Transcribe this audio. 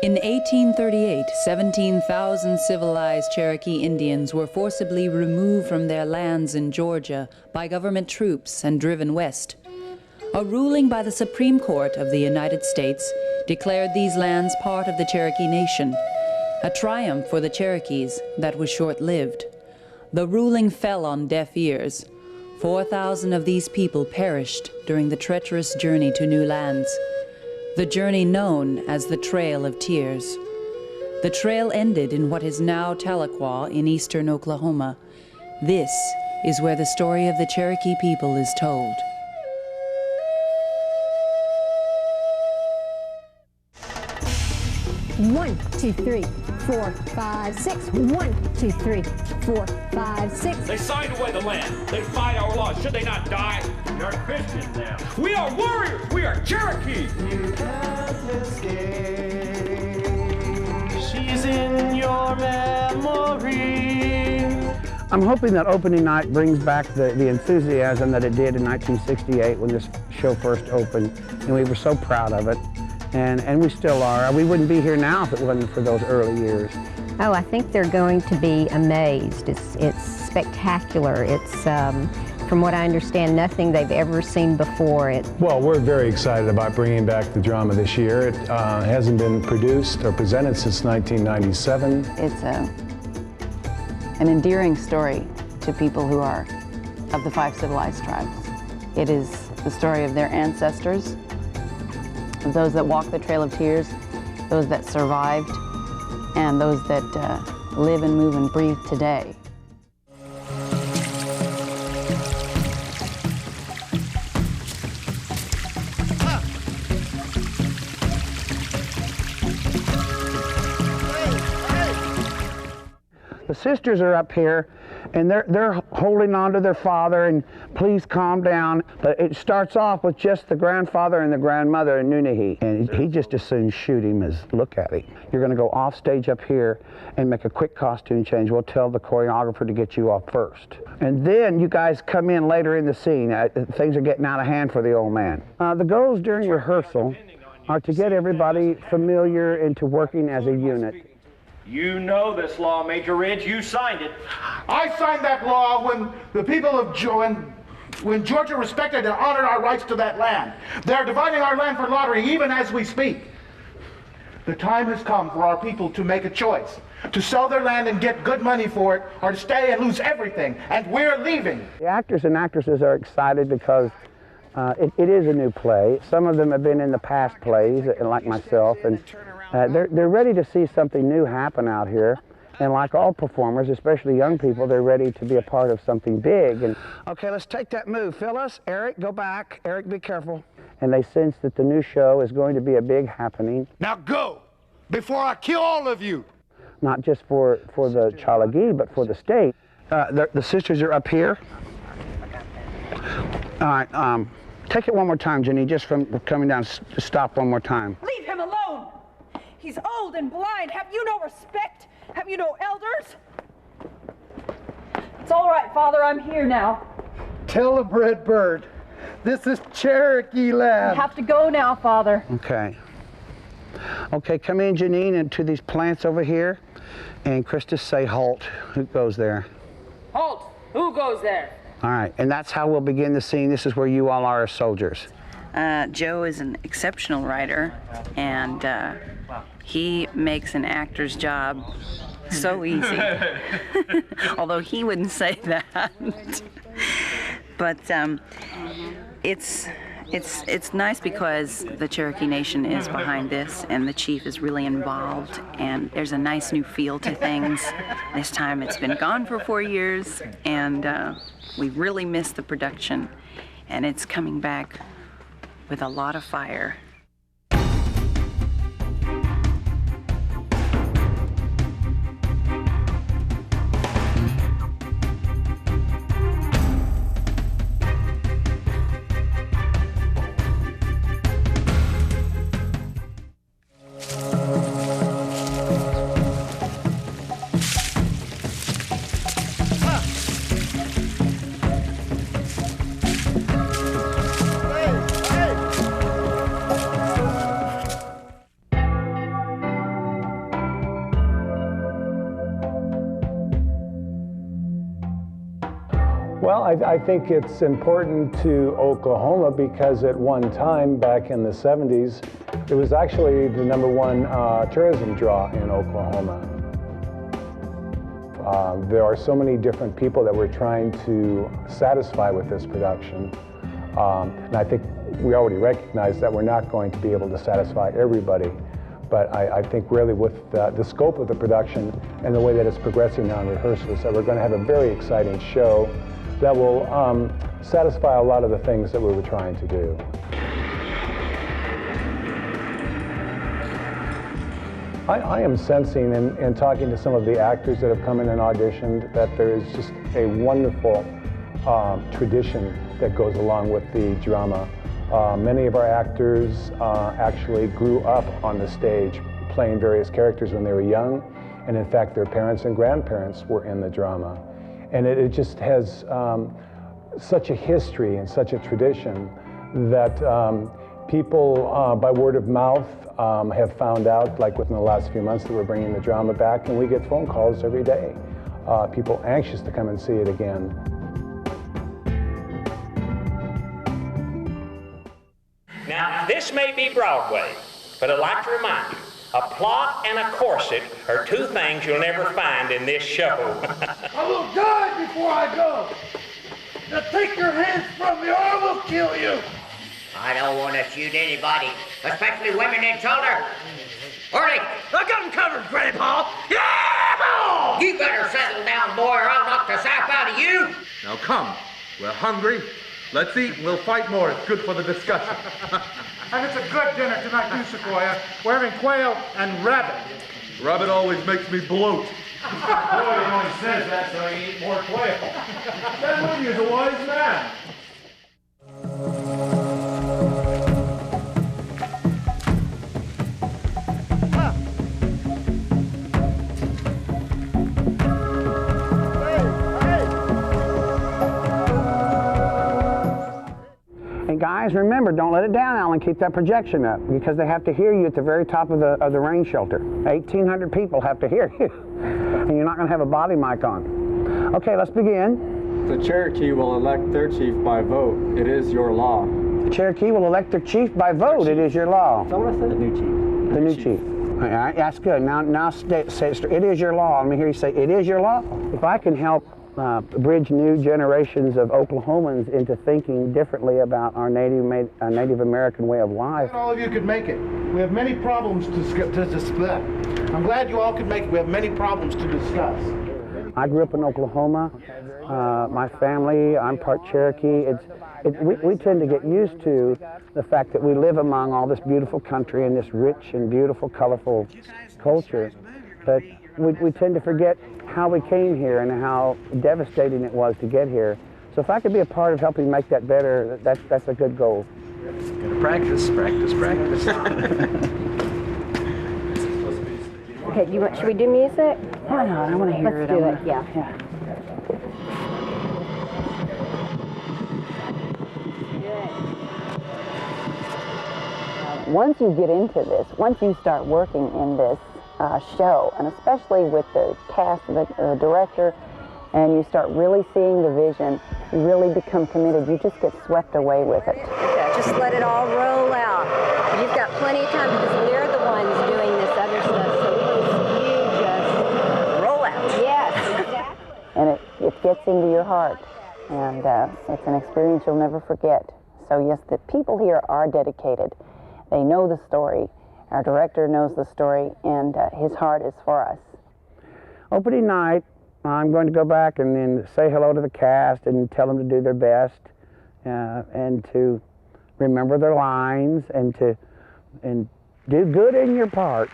In 1838, 17,000 civilized Cherokee Indians were forcibly removed from their lands in Georgia by government troops and driven west. A ruling by the Supreme Court of the United States declared these lands part of the Cherokee Nation, a triumph for the Cherokees that was short-lived. The ruling fell on deaf ears. 4,000 of these people perished during the treacherous journey to new lands, the journey known as the Trail of Tears. The trail ended in what is now Tahlequah in eastern Oklahoma. This is where the story of the Cherokee people is told. One, two, three, 4, 5, 6. 1, 2, 3, 4, 5, 6. They signed away the land. They defied our laws. Should they not die? We are Christians now. We are warriors. We are Cherokee. You can't escape. She's in your memory. I'm hoping that opening night brings back the enthusiasm that it did in 1968 when this show first opened, and we were so proud of it. And we still are. We wouldn't be here now if it wasn't for those early years. Oh, I think they're going to be amazed. It's spectacular. It's, from what I understand, nothing they've ever seen before. Well, we're very excited about bringing back the drama this year. It hasn't been produced or presented since 1997. It's an endearing story to people who are of the 5 civilized tribes. It is the story of their ancestors, of those that walked the Trail of Tears, those that survived, and those that live and move and breathe today. The sisters are up here, and they're holding on to their father, and please calm down. But it starts off with just the grandfather and the grandmother and Nunahi, and he just as soon shoot him as look at him. You're going to go off stage up here and make a quick costume change. We'll tell the choreographer to get you off first. And then you guys come in later in the scene. Things are getting out of hand for the old man. The goals during rehearsal are to get everybody familiar into working as a unit. You know this law, Major Ridge. You signed it. I signed that law when the people of when Georgia respected and honored our rights to that land. They're dividing our land for lottery even as we speak. The time has come for our people to make a choice, to sell their land and get good money for it, or to stay and lose everything, and we're leaving. The actors and actresses are excited because it is a new play. Some of them have been in the past plays, like myself, and they're ready to see something new happen out here. And like all performers, especially young people, they're ready to be a part of something big. And okay, let's take that move. Phyllis, Eric, go back. Eric, be careful. And they sense that the new show is going to be a big happening. Now go, before I kill all of you. Not just for the Cherokee, but for the state. The sisters are up here. All right, take it one more time, Jenny, just from coming down. Stop one more time. Leave him alone. He's old and blind. Have you no respect? Have you no elders? It's all right, Father. I'm here now. Tell the red bird, this is Cherokee land. You have to go now, Father. Okay. Okay, come in, Janine, and to these plants over here. And Christus, say halt. Who goes there? Halt! Who goes there? All right, and that's how we'll begin the scene. This is where you all are as soldiers. Joe is an exceptional writer, and he makes an actor's job so easy. Although he wouldn't say that. But it's nice because the Cherokee Nation is behind this, and the chief is really involved, and there's a nice new feel to things. This time it's been gone for 4 years, and we really missed the production, and it's coming back with a lot of fire. Well, I think it's important to Oklahoma because at one time, back in the 70s, it was actually the #1 tourism draw in Oklahoma. There are so many different people that we're trying to satisfy with this production. And I think we already recognize that we're not going to be able to satisfy everybody. But I think really with the scope of the production and the way that it's progressing now in rehearsals, that we're going to have a very exciting show that will satisfy a lot of the things that we were trying to do. I am sensing in talking to some of the actors that have come in and auditioned that there is just a wonderful tradition that goes along with the drama. Many of our actors actually grew up on the stage playing various characters when they were young, and in fact their parents and grandparents were in the drama. And it just has such a history and such a tradition that people by word of mouth have found out, like within the last few months, that we're bringing the drama back, and we get phone calls every day. People anxious to come and see it again. Now, this may be Broadway, but I'd like to remind you, a plot and a corset are two things you'll never find in this show. I will die before I go. Now take your hands from me or I will kill you. I don't want to shoot anybody, especially women and children. Early, I got him covered, Grandpa. Yeah! You better settle down, boy, or I'll knock the sap out of you. Now come, we're hungry. Let's eat and we'll fight more. It's good for the discussion. And it's a good dinner tonight, too, Sequoia. We're having quail and rabbit. Rabbit always makes me bloat. Boy, he only says that so he eat more quail. That movie is a wise man. And guys, remember, don't let it down, Alan. Keep that projection up because they have to hear you at the very top of the rain shelter. 1,800 people have to hear you, and you're not going to have a body mic on. Okay, let's begin. The Cherokee will elect their chief by vote. It is your law. The Cherokee will elect their chief by vote. It is your law. Is that what I said? The new chief. The new chief. All right, that's good. Now say it straight. It is your law. Let me hear you say, it is your law. If I can help bridge new generations of Oklahomans into thinking differently about our Native American way of life. All of you could make it. We have many problems to discuss. I'm glad you all could make it. We have many problems to discuss. I grew up in Oklahoma. My family, I'm part Cherokee. We tend to get used to the fact that we live among all this beautiful country and this rich and beautiful, colorful culture. But we tend to forget how we came here and how devastating it was to get here. So if I could be a part of helping make that better, that's a good goal. Practice, practice, practice. Okay, should we do music? Why not? I want to hear Let's do it, yeah. Once you get into this, once you start working in this show, and especially with the cast, the director, and you start really seeing the vision, you really become committed. You just get swept away with it. Okay, just let it all roll out. You've got plenty of time because we're the ones doing this other stuff, so you just roll out. Yes, exactly. And it gets into your heart, and it's an experience you'll never forget. So yes, the people here are dedicated. They know the story. Our director knows the story, and his heart is for us. Opening night, I'm going to go back and then say hello to the cast and tell them to do their best and to remember their lines and do good in your part.